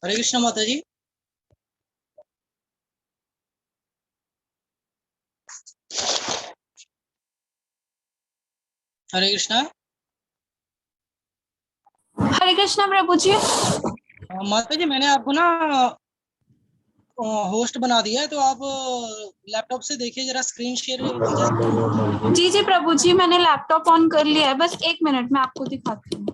हरे कृष्णा माता जी। हरे कृष्णा। हरे कृष्णा प्रभु जी। माता जी मैंने आपको ना होस्ट बना दिया है, तो आप लैपटॉप से देखिए जरा, स्क्रीन शेयर हो जाए। जी जी प्रभु जी, मैंने लैपटॉप ऑन कर लिया है, बस 1 मिनट में आपको दिखाती हूँ।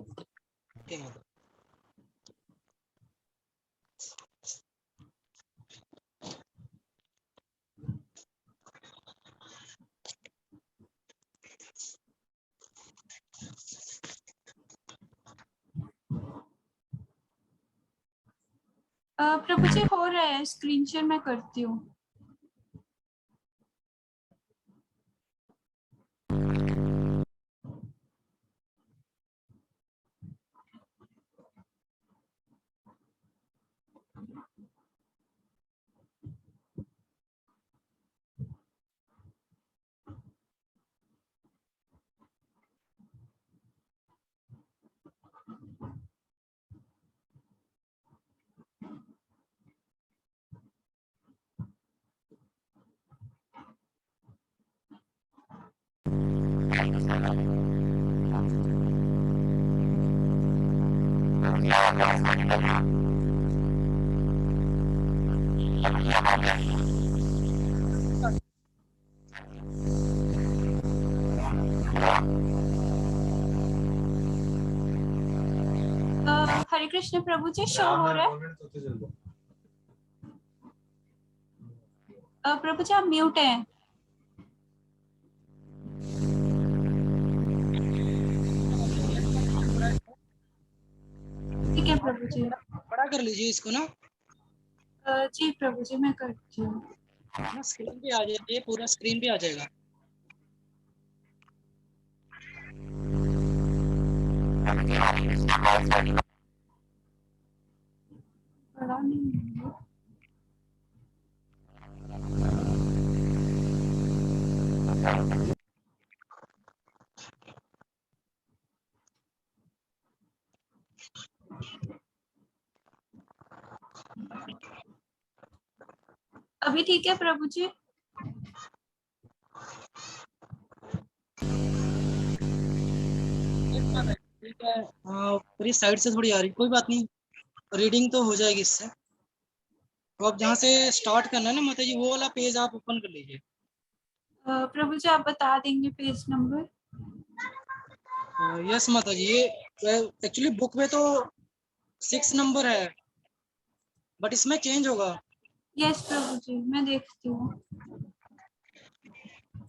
प्रभु जी हो रहा है, स्क्रीन शेयर मैं करती हूँ। हरे कृष्ण प्रभु जी, शो हो रहा है। प्रभु जी आप म्यूट हैं। ठीक है प्रभु जी। बड़ा कर लीजिए इसको ना। जी प्रभु जी मैं करती हूँ। ना स्क्रीन पे आ जाइए, पूरा स्क्रीन पे आ जाएगा। बड़ा नहीं है। अभी ठीक है प्रभु जी। ठीक है, पूरी साइड से थोड़ी आ रही, कोई बात नहीं, रीडिंग तो हो जाएगी इससे। तो आप जहाँ से स्टार्ट करना है ना माता जी, वो वाला पेज आप ओपन कर लीजिए। प्रभु जी आप बता देंगे पेज नंबर। यस माता जी, ये एक्चुअली बुक में तो 6 नंबर है, बट इसमें चेंज होगा। यस प्रभु जी मैं देखती हूँ।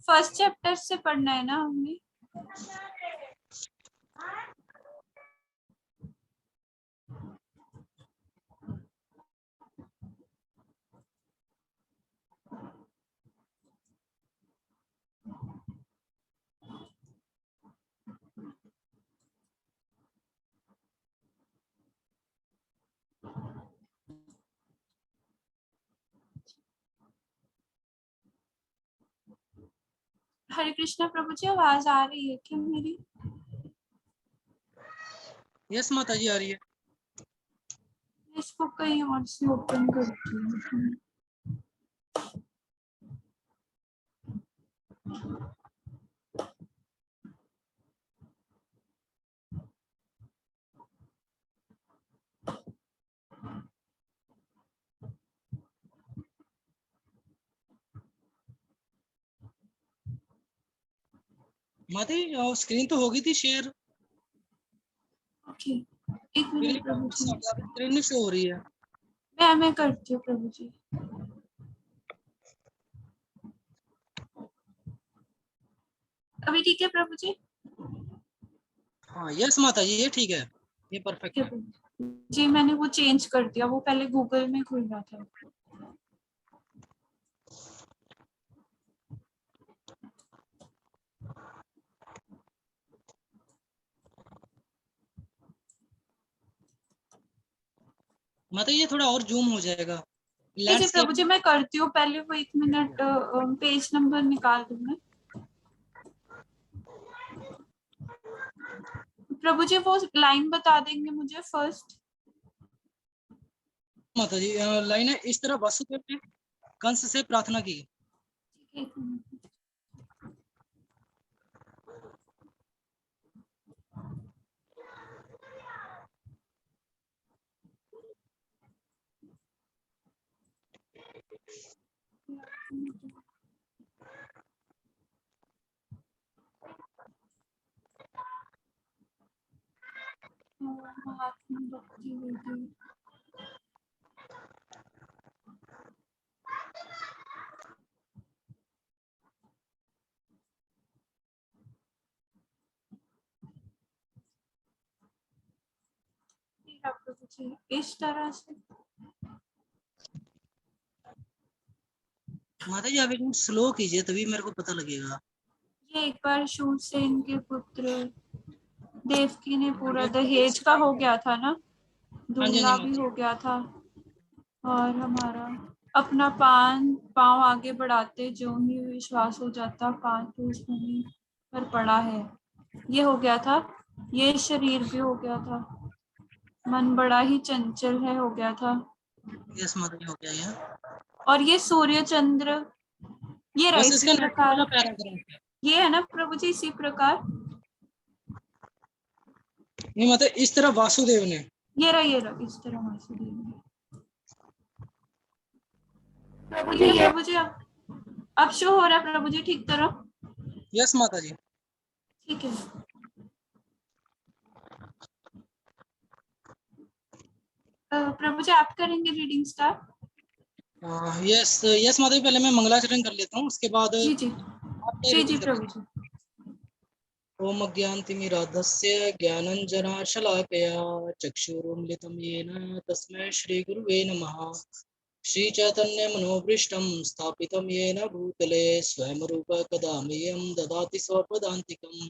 फर्स्ट चैप्टर से पढ़ना है ना हमें। हरे कृष्णा प्रभु जी, आवाज आ रही है क्या मेरी? यस माता जी आ रही है। इसको कहीं और से ओपन करती हूँ। माता जी स्क्रीन तो होगी थी शेयर, ओके, 1 मिनट प्रभु जी। स्क्रीन नहीं शो हो रही है। मैं करती हूँ प्रभु जी। अभी ठीक है प्रभु जी? हाँ यस माता जी, ये ठीक है, ये परफेक्ट है। जी मैंने वो चेंज कर दिया, वो पहले गूगल में खुल रहा था। माता जी ये थोड़ा और जूम हो जाएगा, जी जी लैंडस्केप। प्रभु जी मैं करती हूँ, पहले वो 1 मिनट पेज नंबर निकाल दूँ मैं। प्रभु जी वो लाइन बता देंगे मुझे फर्स्ट। माता जी लाइन है, इस तरह वासुदेव ने कंस से प्रार्थना की। एक मिनट। महात्मा भक्ति विधि। प्रभु जी इस तरह से माता जी आप एकदम स्लो कीजिए तभी मेरे को पता लगेगा। ये एक बार शूरसेन के पुत्र देवकी ने पूरा दहेज का हो गया था ना, हाँ जी दूल्हा भी हो गया था, और हमारा अपना पांव आगे बढ़ाते जो ही विश्वास हो जाता पांव तो उस भूमि पर पड़ा है, ये हो गया था। ये शरीर भी हो गया था, मन बड़ा ही चंचल है हो गया था। यस माता जी हो गया ये। और ये सूर्य चंद्र ये रहा बस इसी इसका नेक्स्ट प्रकार, वाला पैराग्राफ है। ये है ना प्रभु जी इसी प्रकार। नहीं माता इस तरह वासुदेव ने। ये रहा इस तरह वासुदेव ने। प्रभु जी अब शो हो रहा है प्रभु जी ठीक तरह। यस माता जी। ठीक है। प्रभु जी आप करेंगे रीडिंग स्टार्ट। यस यस माता जी, पहले मैं मंगलाचरण कर लेता हूँ, उसके बाद जी जी आपने जी जी रीडिंग प्रभु करेंगे। जी। ओम अज्ञानतिमिरान्धस्य ज्ञानञ्जनाशलाकया चक्षुरुन्मिलितं येन तस्मै श्रीगुरुवे नमः। श्रीचैतन्यमनोभीष्टं स्थापितं येन भूतले स्वयं रूप कदा मह्यं ददाति स्वपदान्तिकं।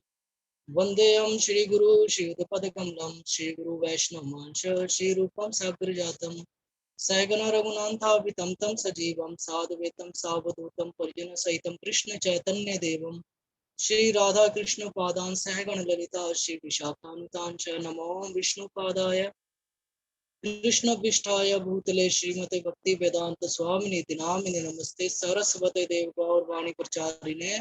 वन्देऽहं श्रीगुरु श्रीयुतपदकमलं श्रीगुरु वैष्णवमांश श्रीरूपं साग्रजातं सहगण रघुनाथावितं तं सजीवं साद्वैतं सावधूतं परिजनसहितं कृष्ण चैतन्य देवं श्री राधा कृष्ण पादान सहगण ललिता श्री विशाखानुतान च नमो विष्णुपादाय कृष्णविष्ठाय भूतले श्रीमते भक्ति वेदांत स्वामिनि नामिने नमस्ते सरस्वते देव गौरवाणी प्रचारिणे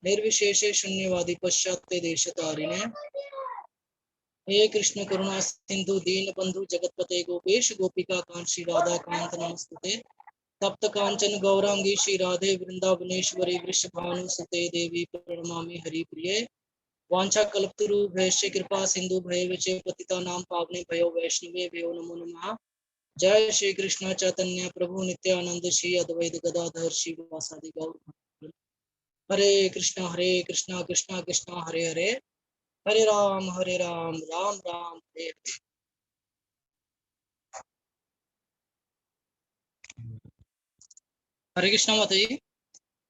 निर्विशेषे शून्यवादी पश्चात्य देशतारिणे हे कृष्ण करुणा सिंधु दीन बंधु जगतपते गोपेश गोपिका कांत श्री राधा कांत नमस्ते तप्त कांचन गौरांगी श्री राधे वृंदावनेश्वरी वृषभानुसुते देवी प्रणमामि हरिप्रिये वांछा कल्पतरुभ्यश्च कृपा सिंधु भयविच पतितानां पावने भयो वैष्णवे भयो नमो नमः। जय श्री कृष्ण चैतन्य प्रभु नित्यानंद श्री अद्वैत गदाधर श्रीवासादि गौर भक्त। हरे कृष्णा कृष्णा कृष्णा हरे हरे, हरे राम राम राम हरे हरे। हरे कृष्णा माता जी।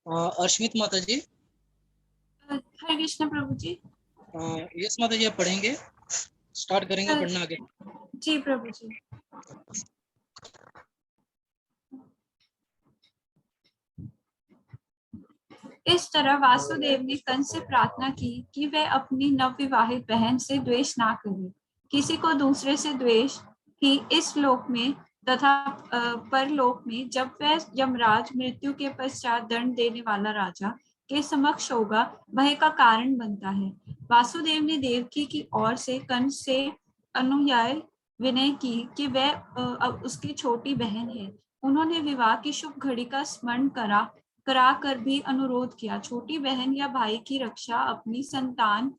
अर्शमित माता जी। हरे कृष्ण प्रभु जी। यस माता जी आप पढ़ेंगे, स्टार्ट करेंगे पढ़ना आगे। जी प्रभु जी। इस तरह वासुदेव ने कंस से प्रार्थना की कि वह अपनी नवविवाहित बहन से द्वेष ना करे। किसी को दूसरे से द्वेष ही इस लोक में तथा परलोक में जब वह यमराज मृत्यु के पश्चात दंड देने वाला राजा के समक्ष होगा भय का कारण बनता है। वासुदेव ने देवकी की ओर से कंस से अनुयायी विनय की कि वह अब उसकी छोटी बहन है। उन्होंने विवाह की शुभ घड़ी का स्मरण करा कर भी अनुरोध किया। छोटी बहन या भाई की रक्षा अपनी संतान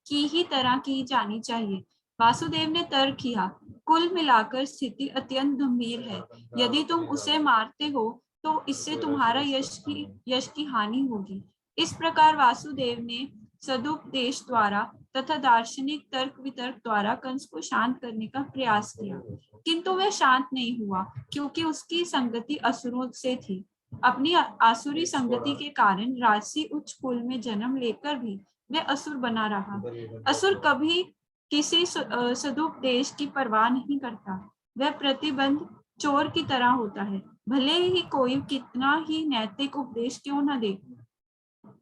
की ही तरह की जानी चाहिए। वासुदेव ने तर्क किया, कुल मिलाकर स्थिति अत्यंत गंभीर है। यदि तुम उसे मारते हो तो इससे तुम्हारा यश की हानि होगी। इस प्रकार वासुदेव ने सदुपदेश द्वारा तथा दार्शनिक तर्क वितर्क द्वारा कंस को शांत करने का प्रयास किया, किंतु वह शांत नहीं हुआ क्योंकि उसकी संगति असुरों से थी। अपनी आसुरी संगति के कारण राजसी उच्च कुल में जन्म लेकर भी वह असुर बना रहा। असुर कभी किसी सदुपदेश की परवाह नहीं करता। वह प्रतिबंध चोर की तरह होता है। भले ही कोई कितना ही नैतिक उपदेश क्यों न दे,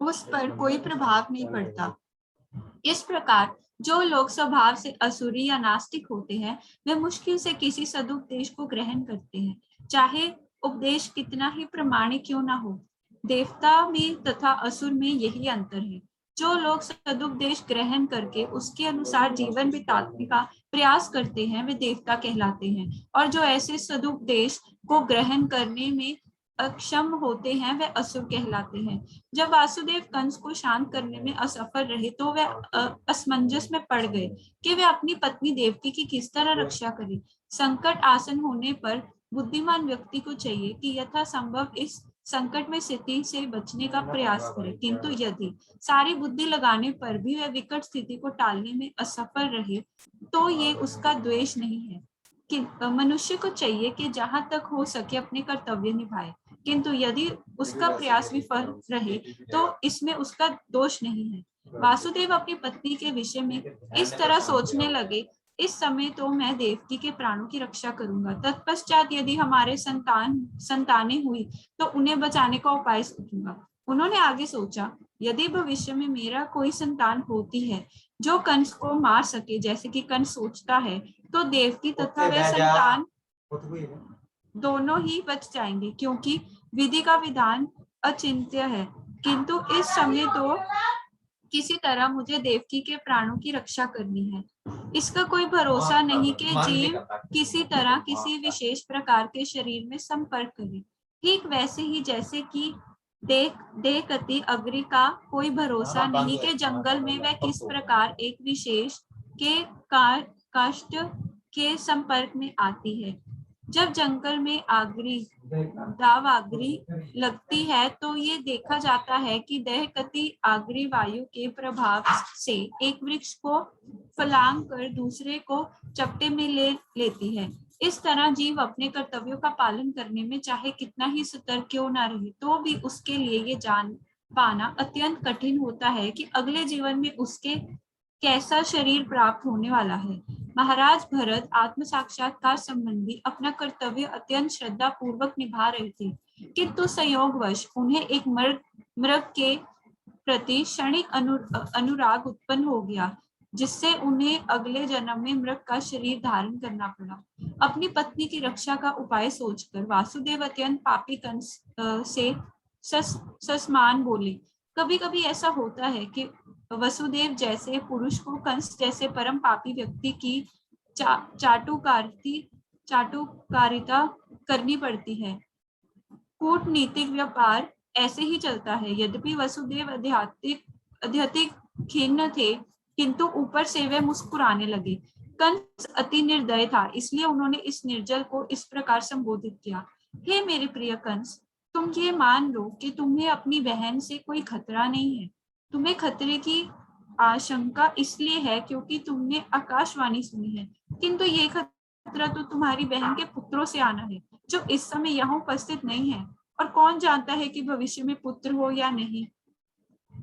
उस पर कोई प्रभाव नहीं पड़ता। इस प्रकार जो लोग स्वभाव से असुरी या नास्तिक होते हैं वे मुश्किल से किसी सदुपदेश को ग्रहण करते हैं, चाहे उपदेश कितना ही प्रमाणिक क्यों ना हो। देवता में तथा असुर में यही अंतर है। जो लोग सदुपदेश ग्रहण करके उसके अनुसार जीवन बिताने का प्रयास करते हैं वे देवता कहलाते हैं, और जो ऐसे सदुपदेश को ग्रहण करने में अक्षम होते हैं वे असुर कहलाते हैं। जब वासुदेव कंस को शांत करने में असफल रहे तो वे असमंजस में पड़ गए कि वे अपनी पत्नी देवकी की किस तरह रक्षा करें। संकट आसन होने पर बुद्धिमान व्यक्ति को चाहिए कि यथासंभव इस संकट में स्थिति से बचने का प्रयास करे, किंतु यदि सारी बुद्धि लगाने पर भी वह विकट स्थिति को टालने में असफल रहे तो ये उसका द्वेष नहीं है। कि मनुष्य को चाहिए कि जहां तक हो सके अपने कर्तव्य निभाए, किंतु यदि उसका प्रयास विफल रहे तो इसमें उसका दोष नहीं है। वासुदेव अपनी पत्नी के विषय में इस तरह सोचने लगे, इस समय तो मैं देवकी के प्राणों की रक्षा करूंगा, तत्पश्चात यदि हमारे संतानें हुई तो उन्हें बचाने का उपाय सोचूंगा। उन्होंने आगे सोचा, यदि भविष्य में मेरा कोई संतान होती है जो कंस को मार सके, जैसे कि कंस सोचता है, तो देवकी तथा वह संतान दोनों ही बच जाएंगे, क्योंकि विधि का विधान अचिंत्य है। किंतु इस समय तो किसी तरह मुझे देवकी के प्राणों की रक्षा करनी है। इसका कोई भरोसा नहीं कि जीव किसी तरह किसी विशेष प्रकार के शरीर में संपर्क करे। ठीक वैसे ही जैसे कि देहकती अग्नि का कोई भरोसा नहीं कि जंगल में वह किस प्रकार एक विशेष के काष्ठ के संपर्क में आती है। जब जंगल में दावाग्नि लगती है तो ये देखा जाता है कि दहकती आगरी वायु के प्रभाव से एक वृक्ष को फलांग कर दूसरे को चपटे में ले लेती है। इस तरह जीव अपने कर्तव्यों का पालन करने में चाहे कितना ही सतर्क क्यों ना रहे तो भी उसके लिए ये जान पाना अत्यंत कठिन होता है कि अगले जीवन में उसके कैसा शरीर प्राप्त होने वाला है। महाराज भरत आत्म साक्षात्कार संबंधी अपना कर्तव्य अत्यंत श्रद्धा पूर्वक निभा रहे थे, किंतु संयोगवश उन्हें एक मृग के प्रति क्षणिक अनुराग उत्पन्न हो गया, जिससे उन्हें अगले जन्म में मृग का शरीर धारण करना पड़ा। अपनी पत्नी की रक्षा का उपाय सोचकर वासुदेव अत्यंत पापी कंस से सस्मान बोले। कभी कभी ऐसा होता है कि वसुदेव जैसे पुरुष को कंस जैसे परम पापी व्यक्ति की चाटुकारिता करनी पड़ती है। कूटनीतिक व्यापार ऐसे ही चलता है। यद्यपि वसुदेव अत्यधिक खिन्न थे, किंतु ऊपर से वे मुस्कुराने लगे। कंस अति निर्दय था, इसलिए उन्होंने इस निर्जल को इस प्रकार संबोधित किया, हे मेरे प्रिय कंस, तुम ये मान लो कि तुम्हें अपनी बहन से कोई खतरा नहीं है। तुम्हें खतरे की आशंका इसलिए है क्योंकि तुमने आकाशवाणी सुनी है, किंतु ये खतरा तो तुम्हारी बहन के पुत्रों से आना है जो इस समय यहाँ उपस्थित नहीं है, और कौन जानता है कि भविष्य में पुत्र हो या नहीं।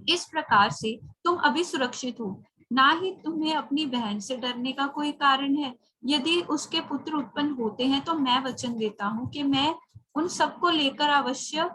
इस प्रकार से तुम अभी सुरक्षित हो, ना ही तुम्हें अपनी बहन से डरने का कोई कारण है। यदि उसके पुत्र उत्पन्न होते हैं तो मैं वचन देता हूँ कि मैं उन सबको लेकर अवश्य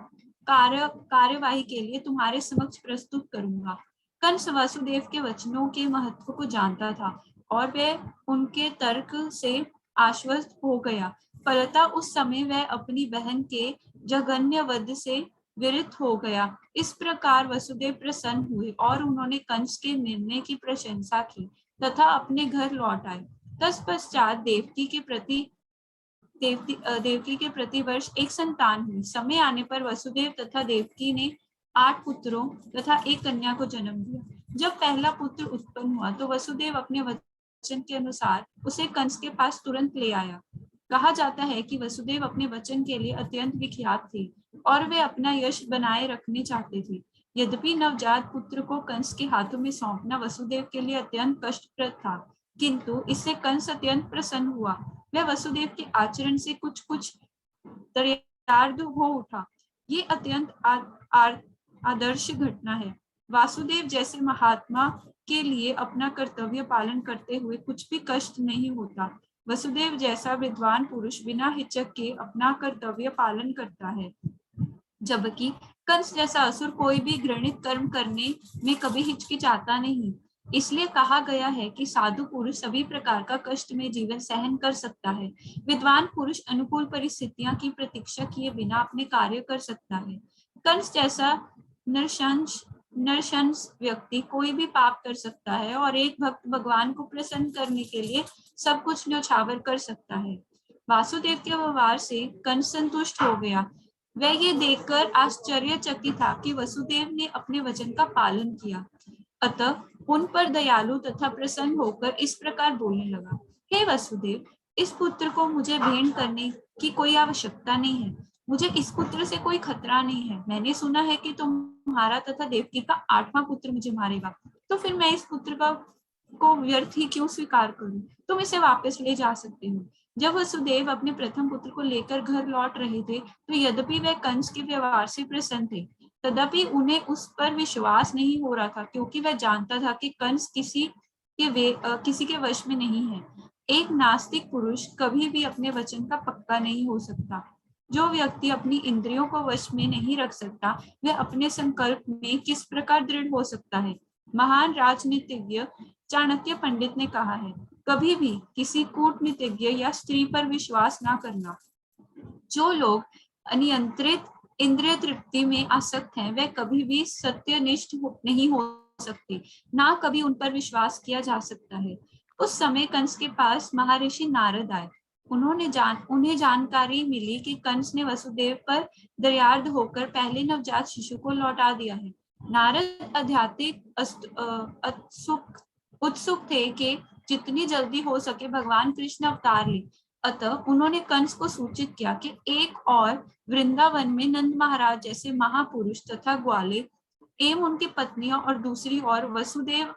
कार्यवाही के लिए तुम्हारे समक्ष प्रस्तुत करूंगा। कंस वसुदेव के वचनों के महत्व को जानता था और वह उनके तर्क से आश्वस्त हो गया। फलतः उस समय वह अपनी बहन के जघन्य वध से विरत हो गया। इस प्रकार वसुदेव प्रसन्न हुए और उन्होंने कंस के निर्णय की प्रशंसा की तथा अपने घर लौट आए। तत्पश्चात देवकी के प्रति वर्ष एक संतान हुई। समय आने पर वसुदेव तथा देवकी ने 8 पुत्रों तथा एक कन्या को जन्म दिया। जब पहला पुत्र उत्पन्न हुआ तो वसुदेव अपने वचन के अनुसार उसे कंस के पास तुरंत ले आया। कहा जाता है कि वसुदेव अपने वचन के लिए अत्यंत विख्यात थे और वे अपना यश बनाए रखने चाहते थे। यद्यपि नवजात पुत्र को कंस के हाथों में सौंपना वसुदेव के लिए अत्यंत कष्टप्रद था, किंतु इससे कंस अत्यंत प्रसन्न हुआ। वह वसुदेव के आचरण से कुछ दयार्द हो उठा। ये अत्यंत आदर्श घटना है। वासुदेव जैसे महात्मा के लिए अपना कर्तव्य पालन करते हुए कुछ भी कष्ट नहीं होता। वसुदेव जैसा विद्वान पुरुष बिना हिचक के अपना कर्तव्य पालन करता है, जबकि कंस जैसा असुर कोई भी घृणित कर्म करने में कभी हिचकिचाता नहीं। इसलिए कहा गया है कि साधु पुरुष सभी प्रकार का कष्ट में जीवन सहन कर सकता है। विद्वान पुरुष अनुकूल परिस्थितियां की प्रतीक्षा किए बिना अपने कार्य कर सकता है। कंस जैसा नरशंस व्यक्ति कोई भी पाप कर सकता है और एक भक्त भगवान को प्रसन्न करने के लिए सब कुछ न्यौछावर कर सकता है। वासुदेव के व्यवहार से कंस संतुष्ट हो गया। वह ये देखकर आश्चर्यचकित था कि वसुदेव ने अपने वचन का पालन किया। अतः उन पर दयालु तथा प्रसन्न होकर इस प्रकार बोलने लगा, हे वसुदेव, इस पुत्र को मुझे भेंट करने की कोई आवश्यकता नहीं है। मुझे इस पुत्र से कोई खतरा नहीं है। मैंने सुना है कि तुम्हारा तथा देवकी का 8वां पुत्र मुझे मारेगा, तो फिर मैं इस पुत्र को व्यर्थ ही क्यों स्वीकार करूं? तुम इसे वापस ले जा सकते हो। जब वसुदेव अपने प्रथम पुत्र को लेकर घर लौट रहे थे, तो यद्यपि वे कंस के व्यवहार से प्रसन्न थे, तथापि उन्हें उस पर विश्वास नहीं हो रहा था, क्योंकि वह जानता था कि कंस किसी के वश में नहीं है। एक नास्तिक पुरुष कभी भी अपने वचन का पक्का नहीं हो सकता। जो व्यक्ति अपनी इंद्रियों को वश में नहीं रख सकता, वह अपने संकल्प में किस प्रकार दृढ़ हो सकता है? महान राजनीतिज्ञ चाणक्य पंडित ने कहा है, कभी भी किसी कूटनीतिज्ञ या स्त्री पर विश्वास न करना। जो लोग अनियंत्रित इंद्रिय तृप्ति में आसक्त हैं, वे कभी भी सत्यनिष्ठ नहीं हो सकते, ना कभी उन पर विश्वास किया जा सकता है। उस समय कंस के पास महर्षि नारद आए। उन्हें जानकारी मिली कि कंस ने वसुदेव पर दयार्द होकर पहले नवजात शिशु को लौटा दिया है। नारद आध्यात्मिक उत्सुक थे कि जितनी जल्दी हो सके भगवान कृष्ण अवतार ले। अतः उन्होंने कंस को सूचित किया कि एक और वृंदावन में नंद महाराज जैसे महापुरुष तथा ग्वाले एवं उनकी पत्नियां और दूसरी ओर वसुदेव,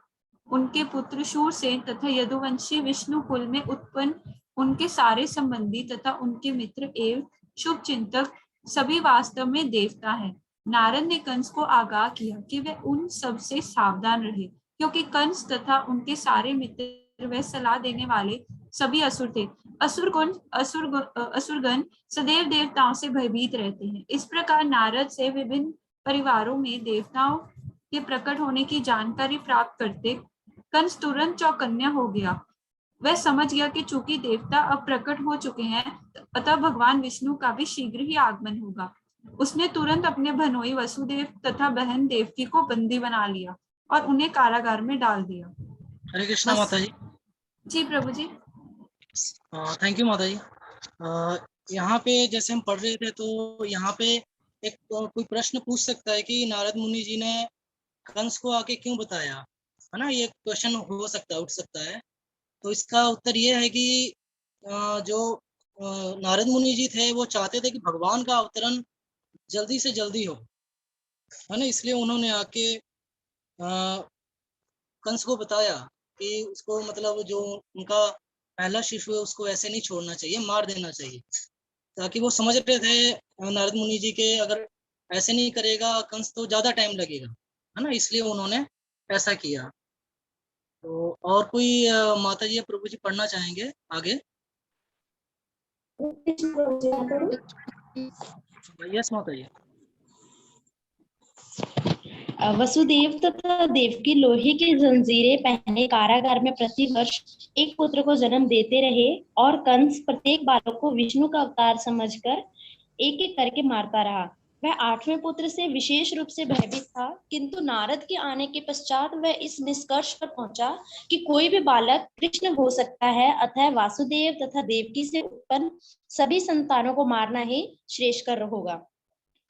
उनके पुत्र शूरसेन तथा यदुवंशी विष्णु कुल में उत्पन्न उनके सारे संबंधी तथा उनके मित्र एवं शुभ चिंतक सभी वास्तव में देवता हैं। नारद ने कंस को आगाह किया कि वे उन सब से सावधान रहे, क्योंकि कंस तथा उनके सारे मित्र वे सलाह देने वाले सभी असुर थे। असुरगण सदैव देवताओं से भयभीत रहते हैं। इस प्रकार नारद से विभिन्न परिवारों में देवताओं के प्रकट होने की जानकारी प्राप्त करते कंस तुरंत चौकन्ना हो गया। वह समझ गया कि चूंकि देवता अब प्रकट हो चुके हैं, अतः भगवान विष्णु का भी शीघ्र ही आगमन होगा। उसने तुरंत अपने भनोई वसुदेव तथा बहन देवकी को बंदी बना लिया और उन्हें कारागार में डाल दिया। हरे कृष्णा माता जी। जी प्रभु जी। थैंक यू माता जी। यहाँ पे जैसे हम पढ़ रहे थे, तो यहाँ पे एक कोई प्रश्न पूछ सकता है कि नारद मुनि जी ने कंस को आके क्यों बताया, है ना? ये क्वेश्चन हो सकता है, उठ सकता है। तो इसका उत्तर ये है कि जो नारद मुनि जी थे, वो चाहते थे कि भगवान का अवतरण जल्दी से जल्दी हो, है ना? इसलिए उन्होंने आके कंस को बताया कि उसको, मतलब जो उनका पहला शिशु है उसको ऐसे नहीं छोड़ना चाहिए, मार देना चाहिए, ताकि वो समझ रहे थे नारद मुनि जी के अगर ऐसे नहीं करेगा कंस तो ज्यादा टाइम लगेगा, है ना? इसलिए उन्होंने ऐसा किया। तो और कोई माता जी या प्रभु जी पढ़ना चाहेंगे आगे? यस माता जी। वसुदेव तथा देवकी लोहे की जंजीरें पहने कारागार में प्रतिवर्ष एक पुत्र को जन्म देते रहे और कंस प्रत्येक बालक को विष्णु का अवतार समझकर एक एक करके मारता रहा। वह 8वें पुत्र से विशेष रूप से भयभीत था, किंतु नारद के आने के पश्चात वह इस निष्कर्ष पर पहुंचा कि कोई भी बालक कृष्ण हो सकता है, अतः वासुदेव तथा देवकी से उत्पन्न सभी संतानों को मारना ही श्रेष्ठकर होगा।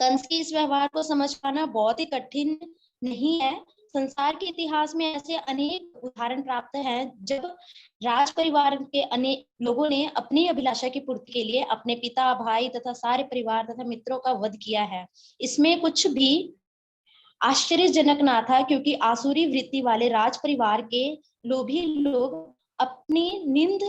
कंस के इस व्यवहार को समझ पाना बहुत ही कठिन नहीं है। संसार के इतिहास में ऐसे अनेक उदाहरण प्राप्त हैं जब राज परिवार के अनेक लोगों ने अपनी अभिलाषा की पूर्ति के लिए अपने पिता, भाई तथा सारे परिवार तथा मित्रों का वध किया है। इसमें कुछ भी आश्चर्यजनक ना था, क्योंकि आसुरी वृत्ति वाले राज परिवार के लोभी लोग अपनी निंद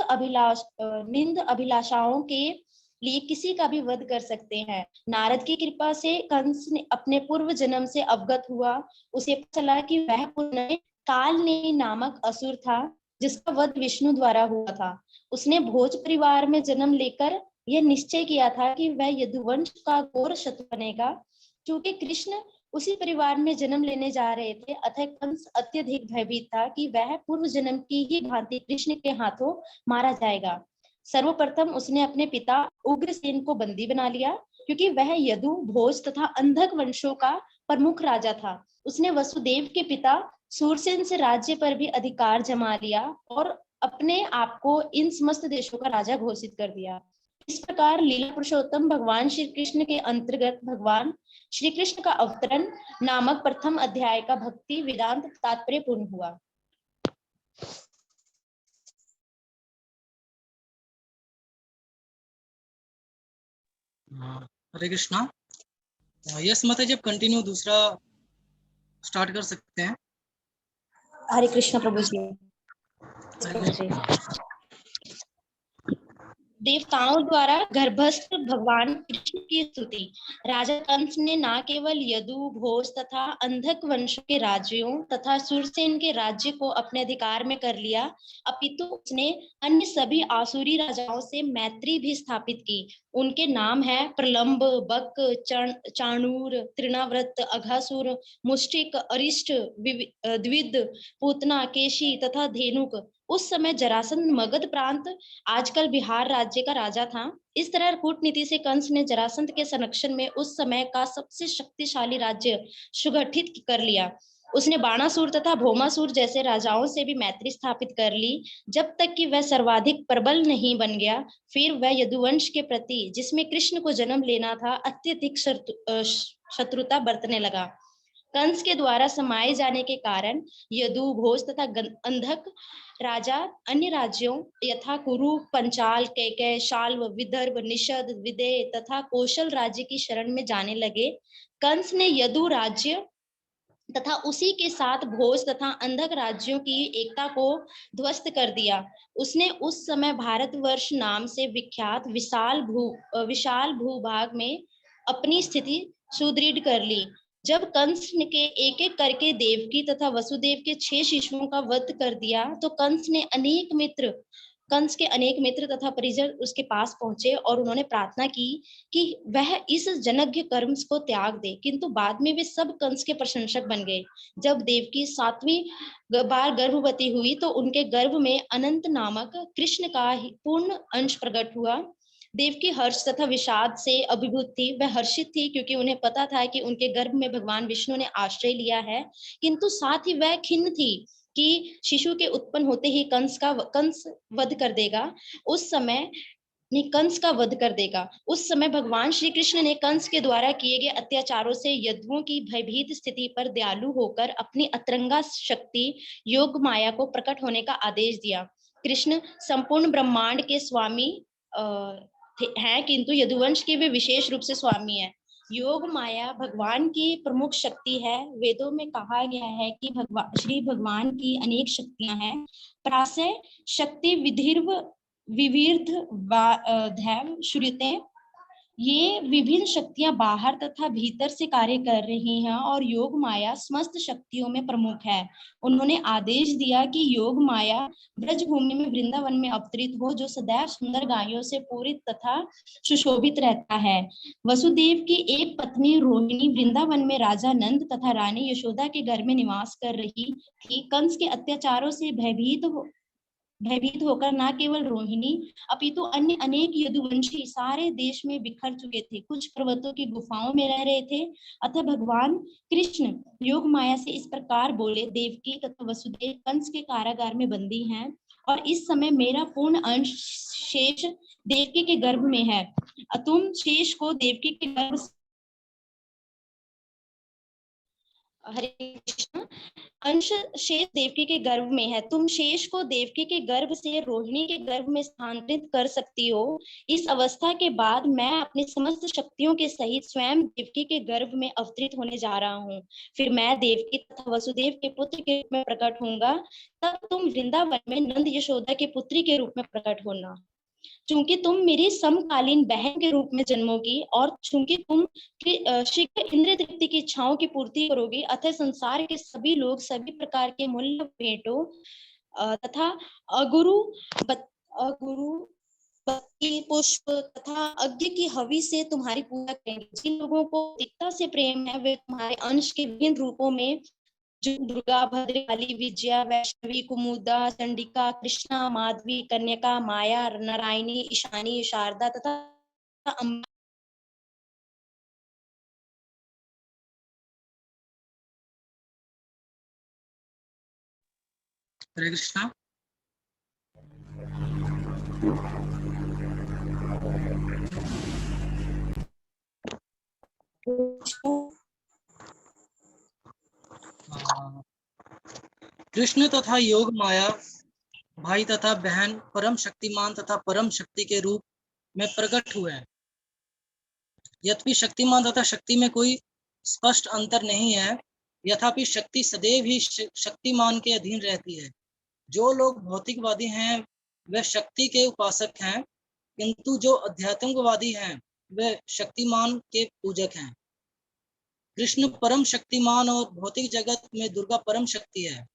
अभिलाषाओं के लिए किसी का भी वध कर सकते हैं। नारद की कृपा से कंस ने अपने पूर्व जन्म से अवगत हुआ। उसे पता चला कि वह पुण्य कालनेमि नामक असुर था, जिसका वध विष्णु द्वारा हुआ था। उसने भोज परिवार में जन्म लेकर यह निश्चय किया था कि वह यदुवंश का घोर शत्रु बनेगा। क्योंकि कृष्ण उसी परिवार में जन्म लेने जा रहे थे, अतः कंस अत्यधिक भयभीत था कि वह पूर्व जन्म की ही भांति कृष्ण के हाथों मारा जाएगा। सर्वप्रथम उसने अपने पिता उग्रसेन को बंदी बना लिया, क्योंकि वह यदु, भोज तथा अंधक वंशों का प्रमुख राजा था। उसने वसुदेव के पिता सूरसेन से राज्य पर भी अधिकार जमा लिया और अपने आप को इन समस्त देशों का राजा घोषित कर दिया। इस प्रकार लीला पुरुषोत्तम भगवान श्री कृष्ण के अंतर्गत भगवान श्री कृष्ण का अवतरण नामक प्रथम अध्याय का भक्ति वेदांत तात्पर्य पूर्ण हुआ। हरे कृष्णा। यस माता जी, आप कंटिन्यू दूसरा स्टार्ट कर सकते हैं। हरे कृष्ण प्रभु जी। देवताओं द्वारा गर्भस्थ भगवान कृष्ण की स्तुति। राजा कंस ने न केवल यदु, भोज तथा अंधक वंश के राज्यों तथा सूरसेन के राज्य को अपने अधिकार में कर लिया, अपितु उसने अन्य सभी आसुरी राजाओं से मैत्री भी स्थापित की। उनके नाम है प्रलंब, बक, चाणूर, तृणाव्रत, अघासुर, मुष्टिक, अरिष्ट, द्विद, पूतना, केशी तथा धेनुक। उस समय जरासंध मगध प्रांत, आजकल बिहार राज्य का राजा था। इस तरह कूटनीति से कंस ने जरासंध के संरक्षण में उस समय का सबसे शक्तिशाली राज्य सुगठित कर लिया। उसने बाणासुर तथा भौमासुर जैसे राजाओं से भी मैत्री स्थापित कर ली, जब तक कि वह सर्वाधिक प्रबल नहीं बन गया। फिर वह यदुवंश के प्रति, जिसमें कृष्ण को जन्म लेना था, अत्यधिक शत्रुता बरतने लगा। कंस के द्वारा समाये जाने के कारण यदु, भोज तथा अंधक राजा अन्य राज्यों यथा कुरु, पंचाल, कैकेय, शाल्व, विदर्भ, निषद, विदेह तथा कौशल राज्य की शरण में जाने लगे। कंस ने यदु राज्य तथा उसी के साथ भोज तथा अंधक राज्यों की एकता को ध्वस्त कर दिया। उसने उस समय भारतवर्ष नाम से विख्यात विशाल भूभाग में अपनी स्थिति सुदृढ़ कर ली। जब कंस ने के एक एक करके देवकी तथा वसुदेव के 6 शिशुओं का वध कर दिया, तो कंस के अनेक मित्र तथा परिजन उसके पास पहुंचे और उन्होंने प्रार्थना की कि वह इस जनज्ञ कर्म को त्याग दे, किंतु बाद में वे सब कंस के प्रशंसक बन गए। जब देवकी 7वीं बार गर्भवती हुई, तो उनके गर्भ में अनंत नामक कृष्ण का पूर्ण अंश प्रकट हुआ। देवकी हर्ष तथा विषाद से अभिभूत थी। वह हर्षित थी क्योंकि उन्हें पता था कि उनके गर्भ में भगवान विष्णु ने आश्रय लिया है, किंतु साथ ही वह खिन्न थी कि शिशु के उत्पन्न होते ही कंस वध कर देगा। कंस का वध कर देगा। उस समय भगवान श्री कृष्ण ने कंस के द्वारा किए गए अत्याचारों से यदुओं की भयभीत स्थिति पर दयालु होकर अपनी अतरंगा शक्ति योग माया को प्रकट होने का आदेश दिया। कृष्ण संपूर्ण ब्रह्मांड के स्वामी हैं, किंतु यदुवंश के वे विशेष रूप से स्वामी हैं। योग माया भगवान की प्रमुख शक्ति है। वेदों में कहा गया है कि श्री भगवान की अनेक शक्तियां हैं। प्रासय शक्ति विविध दैव श्रुते, ये विभिन्न शक्तियां बाहर तथा भीतर से कार्य कर रही हैं और योग माया समस्त शक्तियों में प्रमुख है। उन्होंने आदेश दिया कि योग माया ब्रजभूमि में वृंदावन में अवतरित हो, जो सदैव सुंदर गायों से पूरित तथा सुशोभित रहता है। वसुदेव की एक पत्नी रोहिणी वृंदावन में राजा नंद तथा रानी यशोदा के घर में निवास कर रही थी। कंस के अत्याचारों से भयभीत होकर न केवल रोहिणी अपितु अन्य अनेक यदुवंशी सारे देश में बिखर चुके थे। कुछ पर्वतों की गुफाओं में रह रहे थे। अतः भगवान कृष्ण योग माया से इस प्रकार बोले, देवकी तथा वसुदेव कंस के कारागार में बंदी हैं और इस समय मेरा पूर्ण अंश शेष देवकी के गर्भ में है। तुम शेष को देवकी के गर्भ हरे कृष्ण अंश शेष देवकी के गर्भ में है। तुम शेष को देवकी के गर्भ से रोहिणी के गर्भ में स्थानांतरित कर सकती हो। इस अवस्था के बाद मैं अपनी समस्त शक्तियों के सहित स्वयं देवकी के गर्भ में अवतरित होने जा रहा हूँ। फिर मैं देवकी तथा वसुदेव के पुत्र के रूप में प्रकट होऊंगा। तब तुम वृंदावन में नंद यशोदा के पुत्री के रूप में प्रकट होना। चूंकि तुम मेरी समकालीन बहन के रूप में जन्मोगी और चूंकि तुम शीघ्र इंद्रिय तृप्ति की इच्छाओं की पूर्ति करोगी, अतः संसार के सभी लोग सभी प्रकार के मूल्य भेंटों तथा अगुरु पत्ती पुष्प तथा यज्ञ की हवि से तुम्हारी पूजा करेंगे। जिन लोगों को एकता से प्रेम है वे तुम्हारे अंश के विभिन्न रूपों में, जो दुर्गा, भद्रकाली, विजया, वैष्णवी, कुमुदा, चंडिका, कृष्णा, माधवी, कन्यका, माया, नारायणी, ईशानी, शारदा तथा अम्बा हरे कृष्णा। कृष्ण तथा योग माया भाई तथा बहन परम शक्तिमान तथा परम शक्ति के रूप में प्रकट हुए हैं। यद्यपि शक्तिमान तथा शक्ति में कोई स्पष्ट अंतर नहीं है, यथापि शक्ति सदैव ही शक्तिमान के अधीन रहती है। जो लोग भौतिकवादी हैं वे शक्ति के उपासक हैं, किंतु जो अध्यात्मवादी हैं वे शक्तिमान के पूजक हैं। कृष्ण परम शक्तिमान और भौतिक जगत में दुर्गा परम शक्ति है।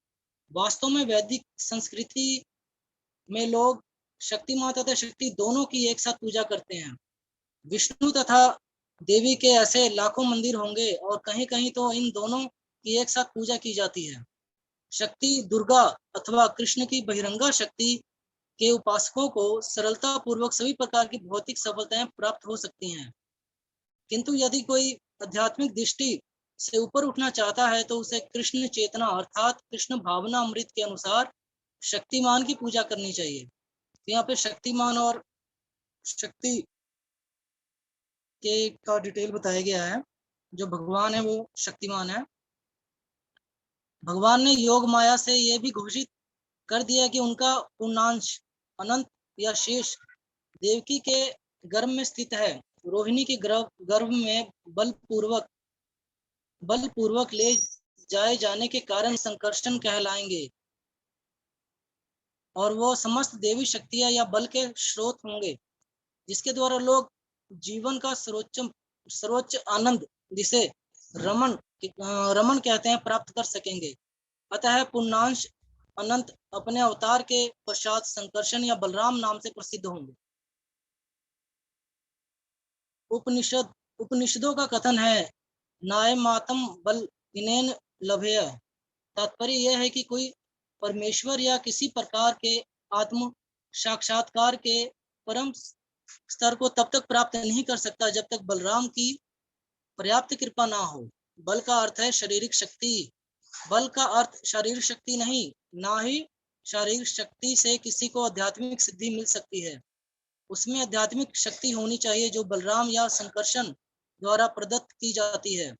वास्तव में वैदिक संस्कृति में लोग शक्तिमान तथा शक्ति दोनों की एक साथ पूजा करते हैं। विष्णु तथा देवी के ऐसे लाखों मंदिर होंगे और कहीं कहीं तो इन दोनों की एक साथ पूजा की जाती है। शक्ति दुर्गा अथवा कृष्ण की बहिरंगा शक्ति के उपासकों को सरलता पूर्वक सभी प्रकार की भौतिक सफलताएं प्राप्त हो सकती हैं, किंतु यदि कोई आध्यात्मिक दृष्टि से ऊपर उठना चाहता है तो उसे कृष्ण चेतना अर्थात कृष्ण भावना अमृत के अनुसार शक्तिमान की पूजा करनी चाहिए। यहाँ पे शक्तिमान और शक्ति के का डिटेल बताया गया है। जो भगवान है वो शक्तिमान है। भगवान ने योग माया से यह भी घोषित कर दिया कि उनका पूर्णांश अनंत या शेष देवकी के गर्भ में स्थित है। रोहिणी के गर्भ में बलपूर्वक ले जाए जाने के कारण संकर्षण कहलाएंगे और वो समस्त देवी शक्तियां या बल के स्रोत होंगे, जिसके द्वारा लोग जीवन का सर्वोच्च आनंद, जिसे रमन कहते हैं, प्राप्त कर सकेंगे। अतः पूर्णांश अनंत अपने अवतार के पश्चात संकर्षण या बलराम नाम से प्रसिद्ध होंगे। उपनिषदों का कथन है नायमातम बल इनेन लभेय। तात्पर्य यह है कि कोई परमेश्वर या किसी प्रकार के आत्म साक्षात्कार के परम स्तर को तब तक प्राप्त नहीं कर सकता जब तक बलराम की पर्याप्त कृपा ना हो। बल का अर्थ है शारीरिक शक्ति। बल का अर्थ शारीरिक शक्ति नहीं, ना ही शारीरिक शक्ति से किसी को आध्यात्मिक सिद्धि मिल सकती है। उसमें आध्यात्मिक शक्ति होनी चाहिए जो बलराम या संकर्षण द्वारा प्रदत्त की जाती है।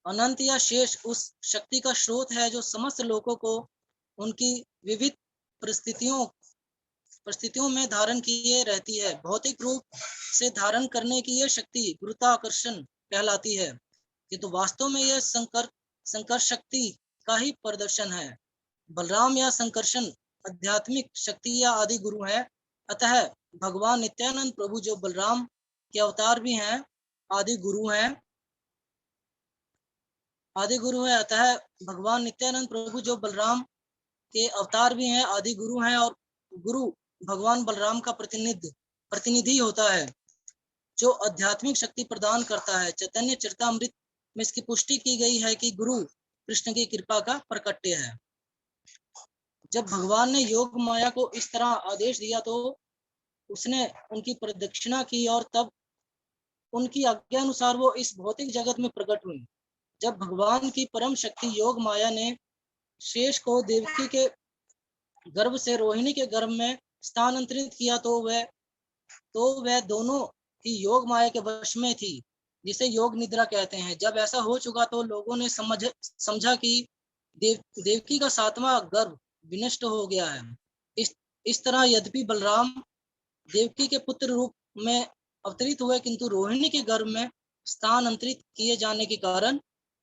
अनंत या शेष उस शक्ति का स्रोत है जो समस्त लोगों को उनकी विविध परिस्थितियों में धारण किए रहती है। भौतिक रूप से धारण करने की यह शक्ति गुरुत्वाकर्षण कहलाती है, किंतु वास्तव में यह संकर्ष शक्ति का ही प्रदर्शन है। बलराम या संकर्षण आध्यात्मिक शक्ति या आदि गुरु है। अतः भगवान नित्यानंद प्रभु जो बलराम के अवतार भी हैं, आदि गुरु हैं। अतः भगवान नित्यानंद प्रभु जो बलराम के अवतार भी हैं, आदि गुरु हैं, और गुरु भगवान बलराम का प्रतिनिधि होता है जो आध्यात्मिक शक्ति प्रदान करता है। चैतन्य चरितामृत में इसकी पुष्टि की गई है कि गुरु कृष्ण की कृपा का प्रकट्य है। जब भगवान ने योग माया को इस तरह आदेश दिया तो उसने उनकी प्रदक्षिणा की और तब उनकी आज्ञा अनुसार वो इस भौतिक जगत में प्रकट हुई। जब भगवान की परम शक्ति योग माया ने शेष को देवकी के गर्भ से रोहिणी के गर्भ में स्थानांतरित किया तो वह दोनों ही योग माया के वश में थी, जिसे योग निद्रा कहते हैं। जब ऐसा हो चुका तो लोगों ने समझा कि देवकी का 7वां गर्भ विनष्ट हो गया है। इस तरह यद्यपि बलराम देवकी के पुत्र रूप में अवतरित हुए, किंतु रोहिणी के गर्भ में स्थानांतरित किए जाने के कारण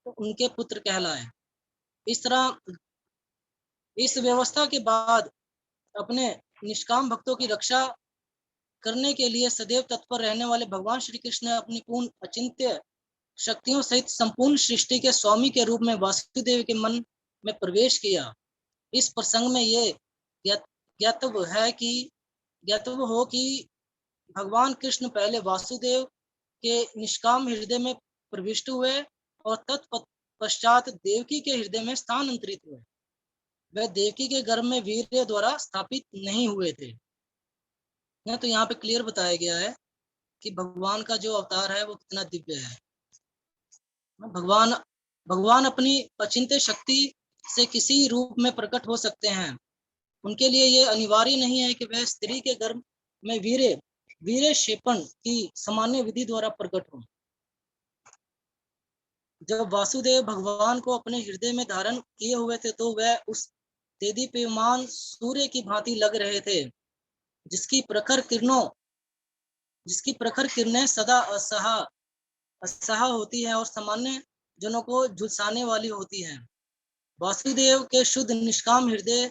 उनके पुत्र कहलाए। इस तरह इस व्यवस्था के बाद अपने निष्काम भक्तों की रक्षा करने के लिए सदैव तत्पर रहने वाले भगवान श्री कृष्ण ने अपनी पूर्ण अचिंत्य शक्तियों सहित संपूर्ण सृष्टि के स्वामी के रूप में वासुदेव के मन में प्रवेश किया। इस प्रसंग में ये ज्ञातव्य है कि ज्ञातव्य हो कि भगवान कृष्ण पहले वासुदेव के निष्काम हृदय में प्रविष्ट हुए और तत्पश्चात देवकी के हृदय में स्थानांतरित हुए। वह देवकी के गर्भ में वीर्य द्वारा स्थापित नहीं हुए थे। तो यहाँ पे क्लियर बताया गया है कि भगवान का जो अवतार है वो कितना दिव्य है। भगवान भगवान अपनी अचिंत्य शक्ति से किसी रूप में प्रकट हो सकते हैं। उनके लिए ये अनिवार्य नहीं है कि वह स्त्री के गर्भ में वीर्य क्षेपण की सामान्य विधि द्वारा प्रकट हो। जब वासुदेव भगवान को अपने हृदय में धारण किए हुए थे तो वह उस तेजोमय सूर्य की भांति लग रहे थे, जिसकी प्रखर किरणें सदा असह होती है और सामान्य जनों को झुलसाने वाली होती है। वासुदेव के शुद्ध निष्काम हृदय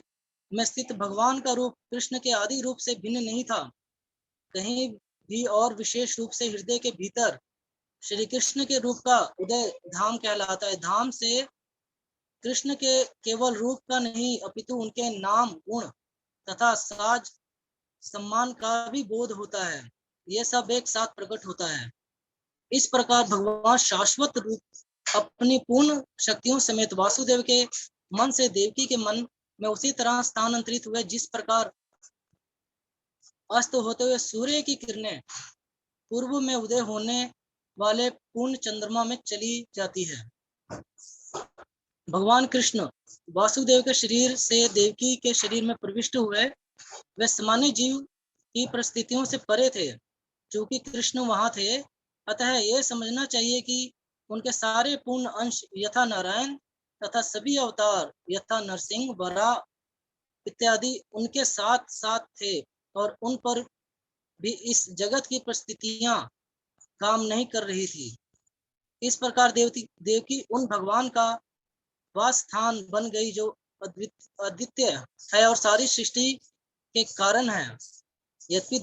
में स्थित भगवान का रूप कृष्ण के आदि रूप से भिन्न नहीं था कहीं भी, और विशेष रूप से हृदय के भीतर श्री कृष्ण के रूप का उदय धाम कहलाता है। धाम से कृष्ण के केवल रूप का नहीं अपितु उनके नाम, गुण तथा साज सम्मान का भी बोध होता है। यह सब एक साथ प्रकट होता है। इस प्रकार भगवान शाश्वत रूप अपनी पूर्ण शक्तियों समेत वासुदेव के मन से देवकी के मन में उसी तरह स्थानांतरित हुए जिस प्रकार अस्त होते हुए सूर्य की किरणें पूर्व में उदय होने वाले पूर्ण चंद्रमा में चली जाती है। भगवान कृष्ण वासुदेव के शरीर से देवकी के शरीर में प्रविष्ट हुए। वे सामान्य जीव की परिस्थितियों से परे थे, क्योंकि कृष्ण वहां थे। अतः यह समझना चाहिए कि उनके सारे पूर्ण अंश यथा नारायण तथा सभी अवतार यथा नरसिंह, वराह इत्यादि उनके साथ साथ थे और उन पर भी इस जगत की परिस्थितियां काम नहीं कर रही थी। इस प्रकार देवकी उन भगवान का वास स्थान बन गई जो अद्वितीय है और सारी सृष्टि के कारण है। यद्यपि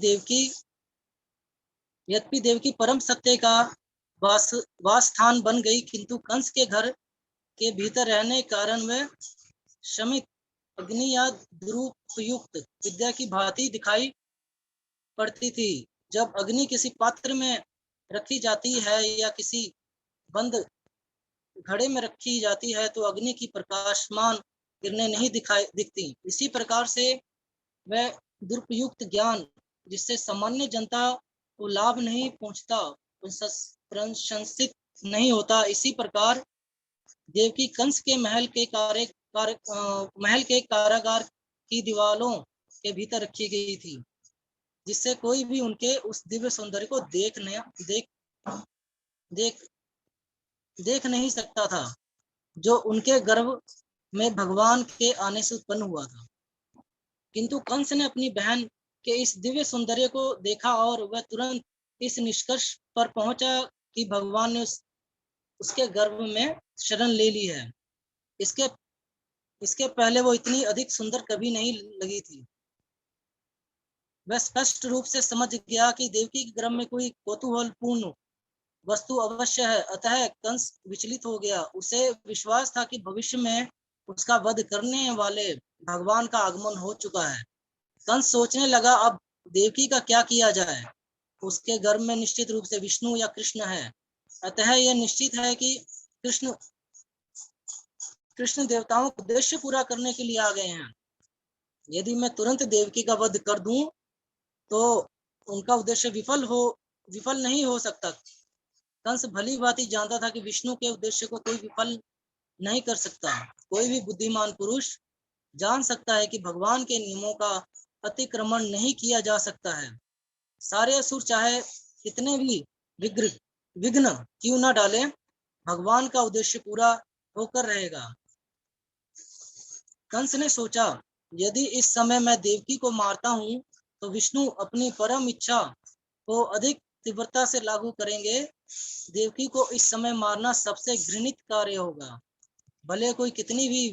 देवकी परम सत्य का वास स्थान बन गई, किंतु कंस के घर के भीतर रहने के कारण वह शमित अग्नि या दुरुपयुक्त विद्या की भांति दिखाई पड़ती थी। जब अग्नि किसी पात्र में रखी जाती है या किसी बंद घड़े में रखी जाती है तो अग्नि की प्रकाशमान किरणें नहीं दिखती। इसी प्रकार से वह दुरुपयुक्त ज्ञान जिससे सामान्य जनता को लाभ नहीं पहुंचता, प्रशंसित नहीं होता। इसी प्रकार देवकी कंस के महल के कारागार की दीवारों के भीतर रखी गई थी, जिससे कोई भी उनके उस दिव्य सौंदर्य को देख नहीं सकता था, जो उनके गर्भ में भगवान के आने से उत्पन्न हुआ था। किंतु कंस ने अपनी बहन के इस दिव्य सौंदर्य को देखा और वह तुरंत इस निष्कर्ष पर पहुंचा कि भगवान ने उसके गर्भ में शरण ले ली है। इसके पहले वो इतनी अधिक सुंदर कभी नहीं लगी थी। वह स्पष्ट रूप से समझ गया कि देवकी के गर्भ में कोई कौतूहलपूर्ण वस्तु अवश्य है। अतः कंस विचलित हो गया। उसे विश्वास था कि भविष्य में उसका वध करने वाले भगवान का आगमन हो चुका है। कंस सोचने लगा, अब देवकी का क्या किया जाए। उसके गर्भ में निश्चित रूप से विष्णु या कृष्ण है। अतः यह निश्चित है कि कृष्ण देवताओं का उद्देश्य पूरा करने के लिए आ गए हैं। यदि मैं तुरंत देवकी का वध कर दूं तो उनका उद्देश्य विफल नहीं हो सकता। कंस भली भांति जानता था कि विष्णु के उद्देश्य को कोई विफल नहीं कर सकता। कोई भी बुद्धिमान पुरुष जान सकता है कि भगवान के नियमों का अतिक्रमण नहीं किया जा सकता है। सारे असुर चाहे कितने भी विघ्न क्यों न डाले, भगवान का उद्देश्य पूरा होकर रहेगा। कंस ने सोचा, यदि इस समय मैं देवकी को मारता हूँ तो विष्णु अपनी परम इच्छा को अधिक तीव्रता से लागू करेंगे। देवकी को इस समय मारना सबसे घृणित कार्य होगा, भले कोई कितनी भी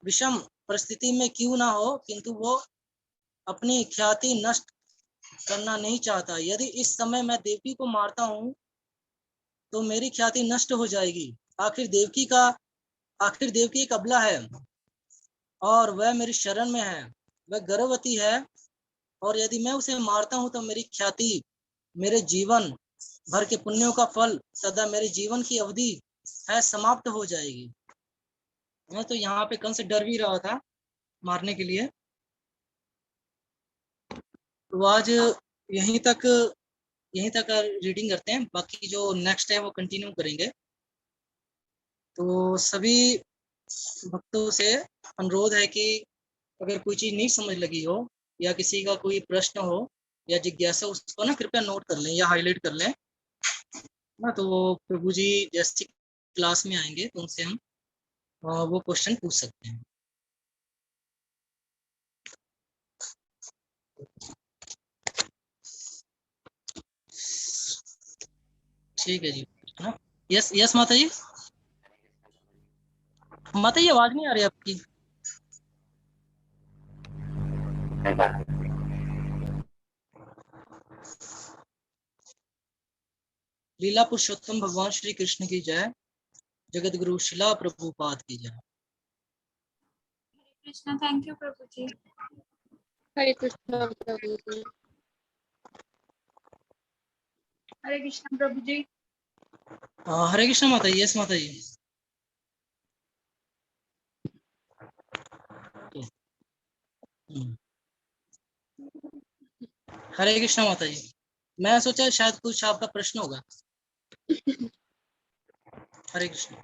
विषम परिस्थिति में क्यों ना हो, किंतु वो अपनी ख्याति नष्ट करना नहीं चाहता। यदि इस समय मैं देवकी को मारता हूँ तो मेरी ख्याति नष्ट हो जाएगी। आखिर देवकी एक अबला है और वह मेरी शरण में है। वह गर्भवती है और यदि मैं उसे मारता हूं तो मेरी ख्याति, मेरे जीवन भर के पुण्यों का फल सदा मेरे जीवन की अवधि है समाप्त हो जाएगी। तो यहाँ पे कंस डर भी रहा था मारने के लिए। तो आज यहीं तक रीडिंग करते हैं, बाकी जो नेक्स्ट है वो कंटिन्यू करेंगे। तो सभी भक्तों से अनुरोध है कि अगर कोई चीज नहीं समझ लगी हो या किसी का कोई प्रश्न हो या जिज्ञासा, उसको ना कृपया नोट कर लें या हाईलाइट कर लें ना। तो प्रभु जी जैसी क्लास में आएंगे तो उनसे हम वो क्वेश्चन पूछ सकते हैं। ठीक है जी, है ना। यस यस माता जी। माता जी आवाज नहीं आ रही आपकी। लीला पुरुषोत्तम भगवान श्री कृष्ण की जय। जगत गुरु शिला प्रभुपाद की जय। कृष्णा, थैंक यू प्रभु जी। हरे कृष्ण प्रभु जी। हरे कृष्ण प्रभु जी। हरे कृष्ण माता जी। यस माता जी। हरे कृष्ण माता जी। मैं सोचा शायद कुछ आपका प्रश्न होगा। हरे कृष्ण।